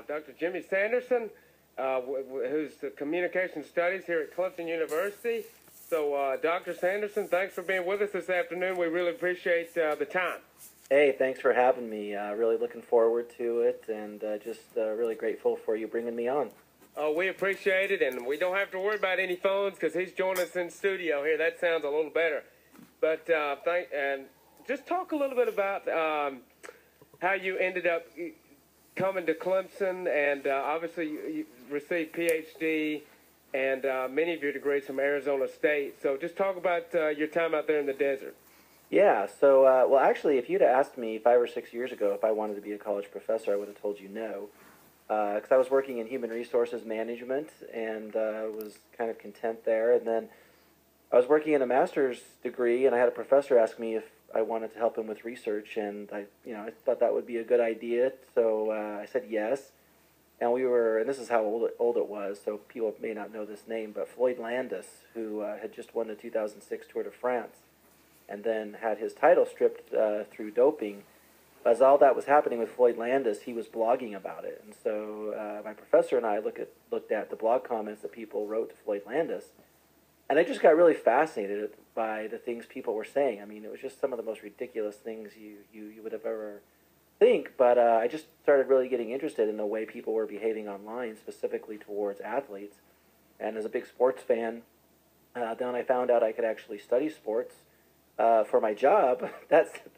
Dr. Jimmy Sanderson, who's the Communication Studies here at Clemson University. So, Dr. Sanderson, thanks for being with us this afternoon. We really appreciate the time. Hey, thanks for having me. Really looking forward to it, and just really grateful for you bringing me on. Oh, we appreciate it, and we don't have to worry about any phones because he's joining us in studio here. That sounds a little better. But and just talk a little bit about how you ended up coming to Clemson, and obviously you received PhD and many of your degrees from Arizona State. So just talk about your time out there in the desert. Yeah, so, well, actually, if you'd asked me 5 or 6 years ago if I wanted to be a college professor, I would have told you no. Because I was working in human resources management and was kind of content there. And then I was working in a master's degree, and I had a professor ask me if I wanted to help him with research, and I thought that would be a good idea. So I said yes. And and this is how old it was, so people may not know this name, but Floyd Landis, who had just won the 2006 Tour de France, and then had his title stripped through doping. As all that was happening with Floyd Landis, he was blogging about it. And so my professor and I looked at the blog comments that people wrote to Floyd Landis, and I just got really fascinated by the things people were saying. I mean, it was just some of the most ridiculous things you would have ever think, but I just started really getting interested in the way people were behaving online, specifically towards athletes. And as a big sports fan, then I found out I could actually study sports for my job.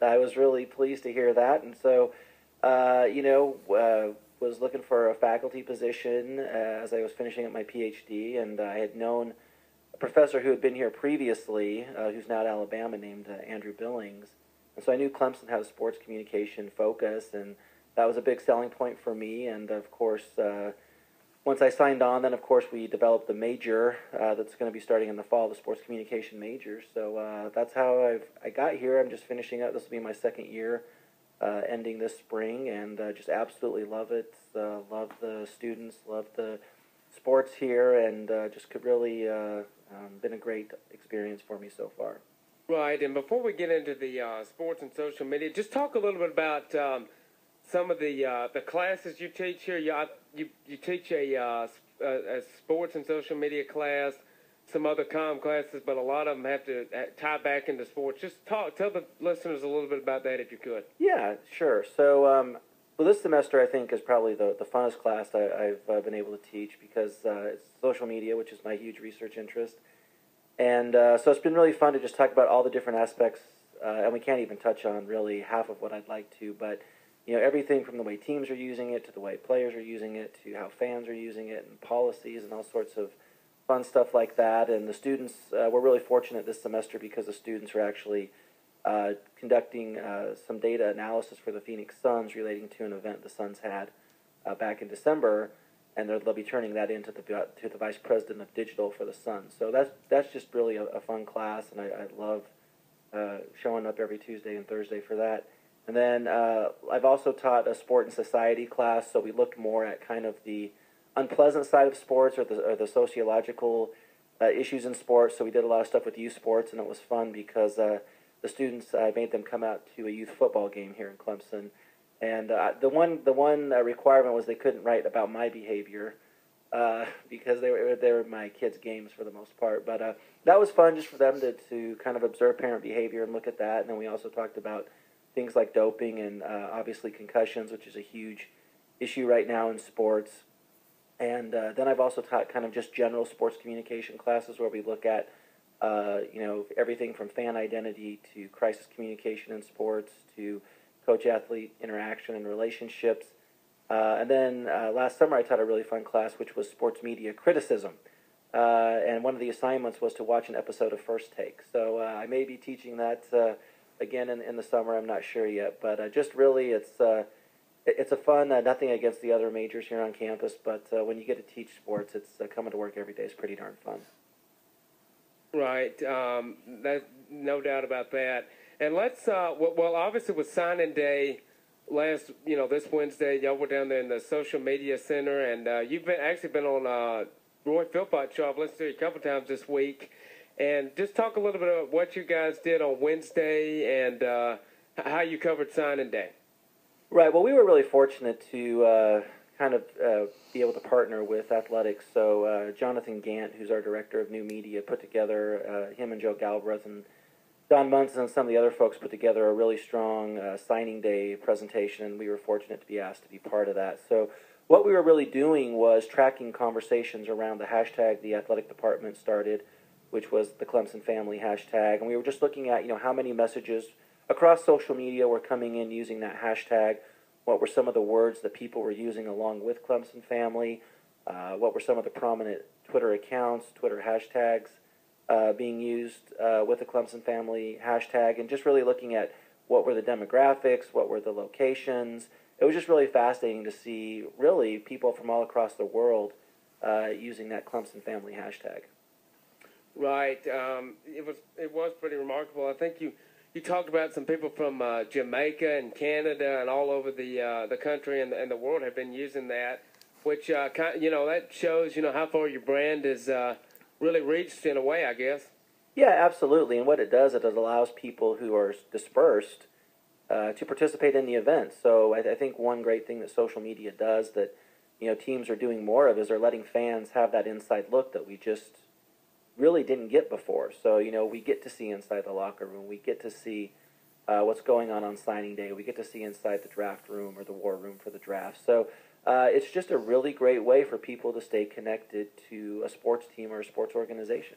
I was really pleased to hear that, and so was looking for a faculty position as I was finishing up my PhD, and I had known a professor who had been here previously, who's now at Alabama, named Andrew Billings, and so I knew Clemson had a sports communication focus, and that was a big selling point for me. And of course, once I signed on, then of course we developed the major that's going to be starting in the fall, the sports communication major. So that's how I got here. I'm just finishing up. This will be my second year, ending this spring, and just absolutely love it. Love the students, love the sports here, and just could really been a great experience for me so far. Right, and before we get into the sports and social media, just talk a little bit about some of the classes you teach here. You teach a sports and social media class, some other comm classes, but a lot of them have to tie back into sports. Just tell the listeners a little bit about that if you could. Yeah, sure. So, well, this semester I think is probably the funnest class I've been able to teach, because it's social media, which is my huge research interest. And so it's been really fun to just talk about all the different aspects, and we can't even touch on really half of what I'd like to, but everything from the way teams are using it to the way players are using it to how fans are using it and policies and all sorts of fun stuff like that. And the students, we're really fortunate this semester because the students are actually conducting some data analysis for the Phoenix Suns relating to an event the Suns had back in December, and they'll be turning that into to the vice president of digital for the Suns. So that's just really a fun class, and I love showing up every Tuesday and Thursday for that. And then I've also taught a sport and society class, so we looked more at kind of the unpleasant side of sports or the sociological issues in sports. So we did a lot of stuff with youth sports, and it was fun because the students, I made them come out to a youth football game here in Clemson. And the one requirement was they couldn't write about my behavior because they were my kids' games for the most part. But that was fun just for them to kind of observe parent behavior and look at that. And then we also talked about things like doping and obviously concussions, which is a huge issue right now in sports. And then I've also taught kind of just general sports communication classes where we look at everything from fan identity to crisis communication in sports to coach-athlete interaction and relationships. And then last summer I taught a really fun class, which was sports media criticism. And one of the assignments was to watch an episode of First Take. So I may be teaching that again in the summer. I'm not sure yet. But just really it's a fun, nothing against the other majors here on campus, but when you get to teach sports, it's coming to work every day is pretty darn fun. Right. No doubt about that. And let's, well, obviously with signing day this Wednesday, y'all were down there in the social media center, and you've actually been on Roy Philpott's show. I've listened to you a couple times this week. And just talk a little bit about what you guys did on Wednesday and how you covered signing day. Right. Well, we were really fortunate to kind kind of be able to partner with athletics. So Jonathan Gant, who's our director of new media, put together, him and Joe Galbraith and Don Munson and some of the other folks put together a really strong signing day presentation, and we were fortunate to be asked to be part of that. So what we were really doing was tracking conversations around the hashtag the athletic department started, which was the Clemson Family hashtag, and we were just looking at, how many messages across social media were coming in using that hashtag, what were some of the words that people were using along with Clemson Family, what were some of the prominent Twitter accounts, Twitter hashtags, being used with the Clemson Family hashtag, and just really looking at what were the demographics, what were the locations. It was just really fascinating to see, really, people from all across the world using that Clemson Family hashtag. Right. It was pretty remarkable. I think you talked about some people from Jamaica and Canada and all over the country and the world have been using that, which that shows how far your brand is really reached in a way, I guess. Yeah, absolutely. And what it does, it allows people who are dispersed to participate in the event. So I think one great thing that social media does that teams are doing more of is they're letting fans have that inside look that we just really didn't get before. So we get to see inside the locker room. We get to see what's going on signing day. We get to see inside the draft room or the war room for the draft. So it's just a really great way for people to stay connected to a sports team or a sports organization.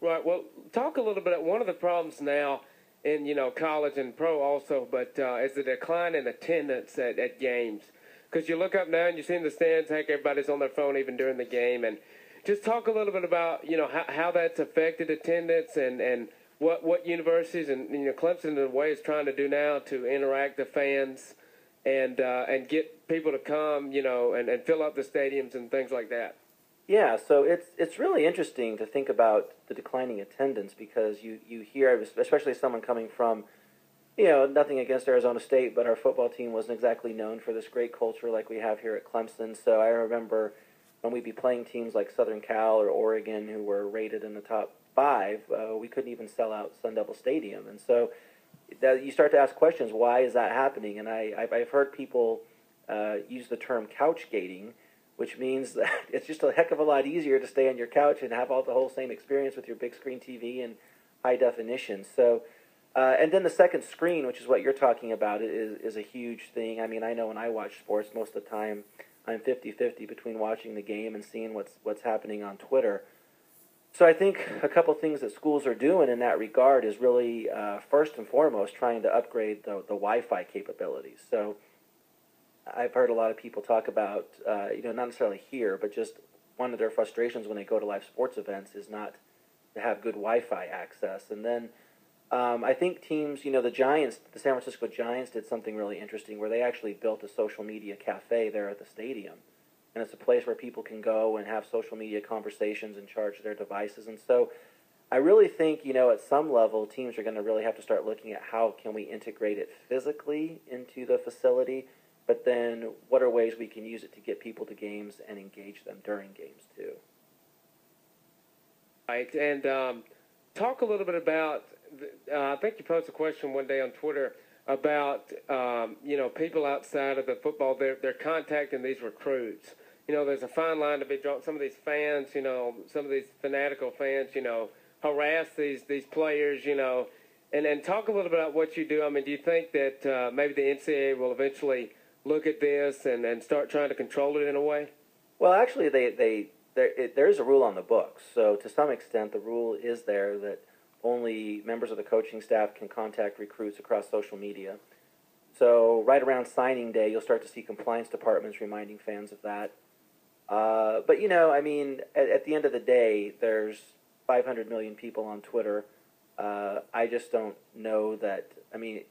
Right. Well, talk a little bit. One of the problems now in college and pro also, but is the decline in attendance at games. Because you look up now and you see in the stands, heck, everybody's on their phone even during the game. And just talk a little bit about how that's affected attendance and what universities and Clemson in a way is trying to do now to interact with fans and get people to come and fill up the stadiums and things like that. Yeah, so it's really interesting to think about the declining attendance because you hear, especially someone coming from, nothing against Arizona State, but our football team wasn't exactly known for this great culture like we have here at Clemson. So I remember when we'd be playing teams like Southern Cal or Oregon who were rated in the top 5, we couldn't even sell out Sun Devil Stadium. And so you start to ask questions, why is that happening? And I've heard people use the term couch gating, which means that it's just a heck of a lot easier to stay on your couch and have the whole same experience with your big screen TV and high definition. So, and then the second screen, which is what you're talking about, is a huge thing. I mean, I know when I watch sports, most of the time I'm 50-50 between watching the game and seeing what's happening on Twitter. So I think a couple things that schools are doing in that regard is really, first and foremost, trying to upgrade the Wi-Fi capabilities. So I've heard a lot of people talk about, not necessarily here, but just one of their frustrations when they go to live sports events is not to have good Wi-Fi access. And then I think teams, the Giants, the San Francisco Giants did something really interesting where they actually built a social media cafe there at the stadium. And it's a place where people can go and have social media conversations and charge their devices. And so I really think, at some level, teams are going to really have to start looking at how can we integrate it physically into the facility, but then what are ways we can use it to get people to games and engage them during games too. Right, and talk a little bit about, I think you posted a question one day on Twitter about, people outside of the football, they're contacting these recruits. There's a fine line to be drawn. Some of these fans, some of these fanatical fans, harass these players, and talk a little bit about what you do. I mean, do you think that maybe the NCAA will eventually look at this and start trying to control it in a way? Well, actually, there is a rule on the books. So to some extent, the rule is there that only members of the coaching staff can contact recruits across social media. So right around signing day, you'll start to see compliance departments reminding fans of that. But, at the end of the day, there's 500 million people on Twitter. I just don't know that.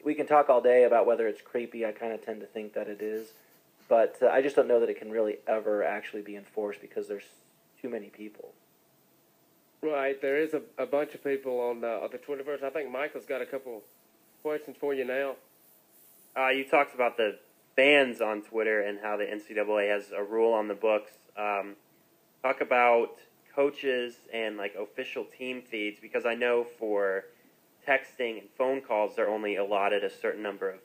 We can talk all day about whether it's creepy. I kind of tend to think that it is. But I just don't know that it can really ever actually be enforced because there's too many people. Right. There is a bunch of people on the Twitterverse. I think Michael's got a couple questions for you now. You talked about the bans on Twitter and how the NCAA has a rule on the books. Talk about coaches and official team feeds, because I know for texting and phone calls they're only allotted a certain number of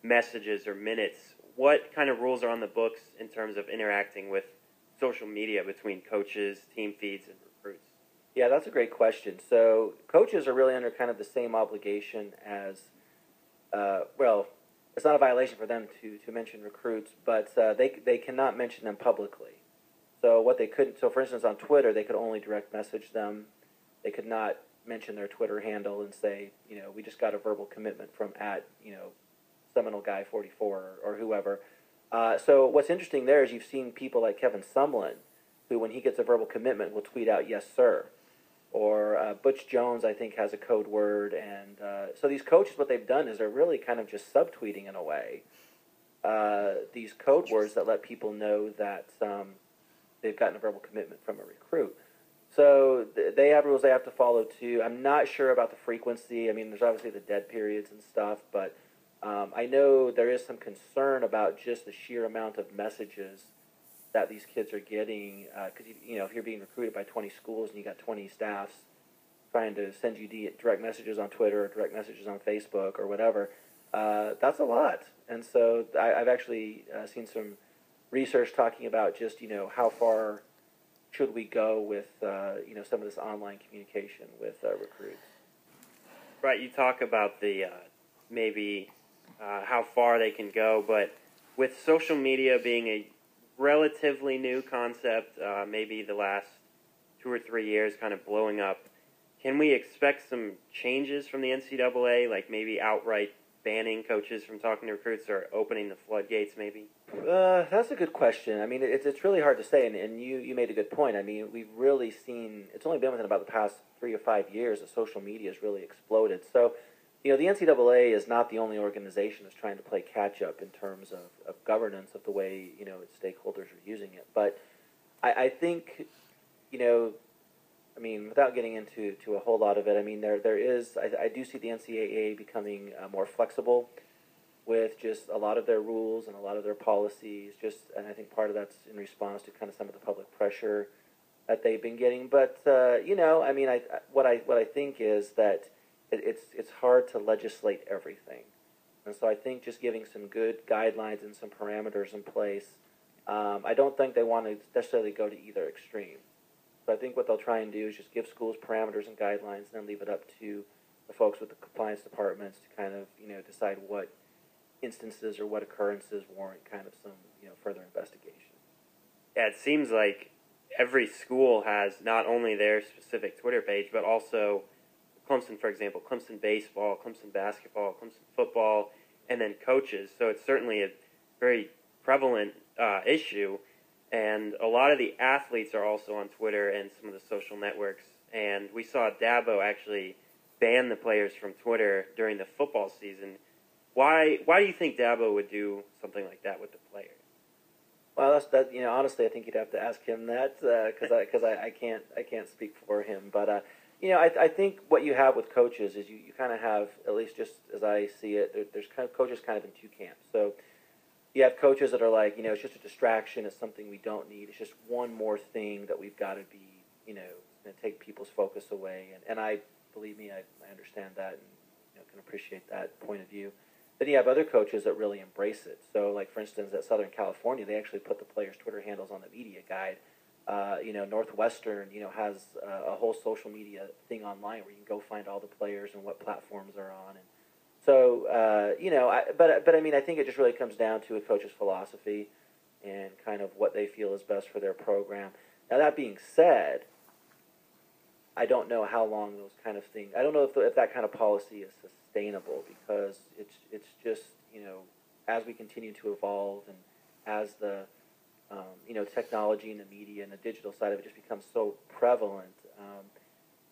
messages or minutes. what kind of rules are on the books in terms of interacting with social media between coaches, team feeds, and recruits? Yeah, that's a great question. So coaches are really under kind of the same obligation as, well, it's not a violation for them to mention recruits, but they cannot mention them publicly. So what they couldn't, so for instance on Twitter, they could only direct message them. They could not mention their Twitter handle and say, we just got a verbal commitment from Seminole Guy 44 or whoever. So what's interesting there is you've seen people like Kevin Sumlin, who when he gets a verbal commitment will tweet out, "Yes, sir." Or Butch Jones, I think, has a code word. And so these coaches, what they've done is they're really kind of just subtweeting in a way these code words that let people know that they've gotten a verbal commitment from a recruit. So they have rules they have to follow too. I'm not sure about the frequency. I mean, there's obviously the dead periods and stuff, but I know there is some concern about just the sheer amount of messages that these kids are getting. Because if you're being recruited by 20 schools and you got 20 staffs trying to send you direct messages on Twitter or direct messages on Facebook or whatever, that's a lot. And so I've actually seen some research talking about just how far should we go with some of this online communication with recruits. Right, you talk about the maybe how far they can go, but with social media being a relatively new concept, maybe the last 2 or 3 years kind of blowing up, can we expect some changes from the NCAA, like maybe outright banning coaches from talking to recruits or opening the floodgates maybe? That's a good question. I mean, it's really hard to say, and you made a good point. I mean, we've really seen, it's only been within about the past 3 or 5 years that social media has really exploded. So, the NCAA is not the only organization that's trying to play catch-up in terms of governance of the way, its stakeholders are using it. But I think, I mean, without getting into a whole lot of it, I mean, there is, I do see the NCAA becoming more flexible with just a lot of their rules and a lot of their policies, and I think part of that's in response to kind of some of the public pressure that they've been getting. But, I mean, what I think is that it's hard to legislate everything. And so I think just giving some good guidelines and some parameters in place, I don't think they want to necessarily go to either extreme. So I think what they'll try and do is just give schools parameters and guidelines and then leave it up to the folks with the compliance departments to kind of, decide what instances or what occurrences warrant kind of some, further investigation. Yeah, it seems like every school has not only their specific Twitter page, but also Clemson, for example, Clemson baseball, Clemson basketball, Clemson football, and then coaches. So it's certainly a very prevalent issue. And a lot of the athletes are also on Twitter and some of the social networks. And we saw Dabo actually ban the players from Twitter during the football season. Why do you think Dabo would do something like that with the players? Well, honestly, I think you'd have to ask him that because I can't speak for him. But I think what you have with coaches is you kind of have, at least just as I see it, there's kind of coaches kind of in two camps. So you have coaches that are like, it's just a distraction, it's something we don't need, it's just one more thing that we've got to be, going to take people's focus away. And I, believe me, I understand that and can appreciate that point of view. Then you have other coaches that really embrace it. So, like, for instance, at Southern California, they actually put the players' Twitter handles on the media guide. Northwestern, has a whole social media thing online where you can go find all the players and what platforms they're on. And so, but I mean, I think it just really comes down to a coach's philosophy and kind of what they feel is best for their program. Now, that being said, I don't know how long those kind of things, I don't know if that kind of policy is sustainable because it's just, as we continue to evolve and as the technology and the media and the digital side of it just becomes so prevalent.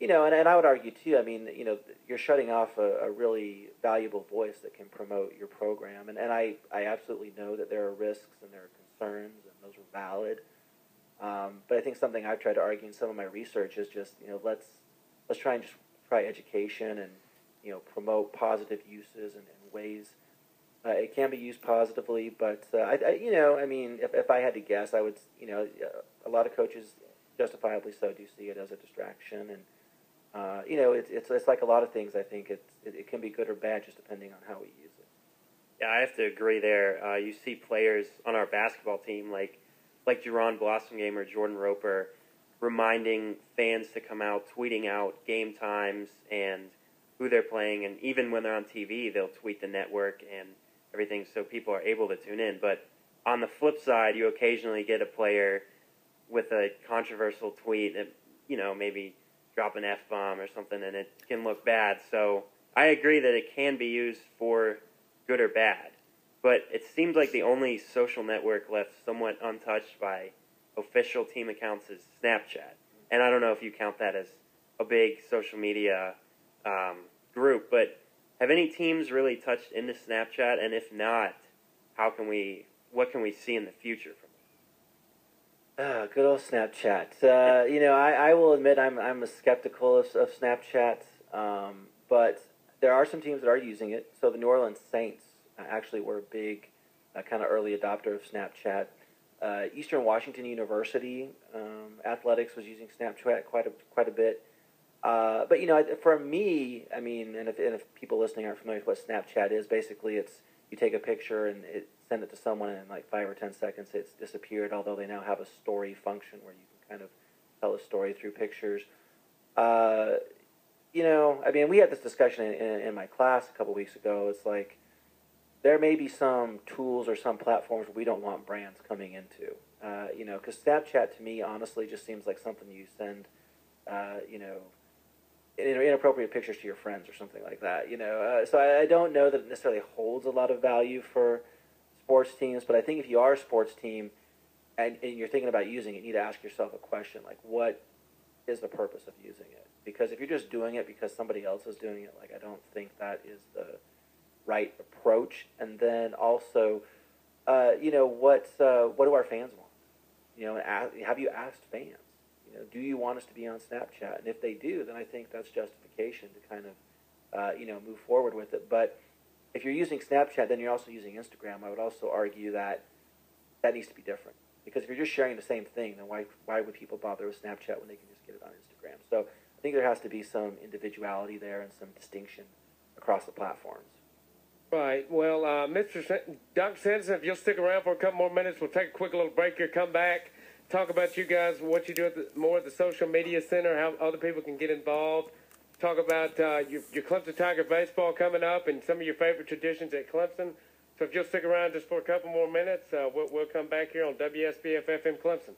And I would argue too, I mean, you're shutting off a really valuable voice that can promote your program. And I absolutely know that there are risks and there are concerns and those are valid. But I think something I've tried to argue in some of my research is just, let's try and just try education and, promote positive uses and ways. It can be used positively, but I mean, if I had to guess, I would, a lot of coaches, justifiably so, do see it as a distraction, and it's like a lot of things. I think it can be good or bad just depending on how we use it. Yeah, I have to agree there. You see players on our basketball team like Jerron Blossomgame or Jordan Roper reminding fans to come out, tweeting out game times and who they're playing, and even when they're on TV, they'll tweet the network and everything so people are able to tune in. But on the flip side, you occasionally get a player with a controversial tweet and, maybe drop an F-bomb or something, and it can look bad. So I agree that it can be used for good or bad. But it seems like the only social network left somewhat untouched by official team accounts is Snapchat. And I don't know if you count that as a big social media group, but have any teams really touched into Snapchat? And if not, what can we see in the future from it? Good old Snapchat. I will admit I'm skeptical of Snapchat, but there are some teams that are using it. So the New Orleans Saints actually were a big kind of early adopter of Snapchat. Eastern Washington University athletics was using Snapchat quite a bit. But for me, I mean, and if people listening aren't familiar with what Snapchat is, basically it's you take a picture and send it to someone, and in like 5 or 10 seconds it's disappeared. Although they now have a story function where you can kind of tell a story through pictures. I mean, we had this discussion in my class a couple weeks ago. It's like there may be some tools or some platforms we don't want brands coming into. Because Snapchat to me honestly just seems like something you send, inappropriate pictures to your friends or something like that. So I don't know that it necessarily holds a lot of value for sports teams. But I think if you are a sports team and you're thinking about using it, you need to ask yourself a question like, what is the purpose of using it? Because if you're just doing it because somebody else is doing it, like I don't think that is the right approach. And then also, what do our fans want? Have you asked fans? Do you want us to be on Snapchat? And if they do, then I think that's justification to kind of, move forward with it. But if you're using Snapchat, then you're also using Instagram. I would also argue that needs to be different. Because if you're just sharing the same thing, then why would people bother with Snapchat when they can just get it on Instagram? So I think there has to be some individuality there and some distinction across the platforms. Right. Well, Dr. Sanderson, if you'll stick around for a couple more minutes, we'll take a quick little break here, come back, talk about you guys, what you do more at the Social Media Center, how other people can get involved, talk about your Clemson Tiger baseball coming up and some of your favorite traditions at Clemson. So if you'll stick around just for a couple more minutes, we'll come back here on WSBF FM Clemson.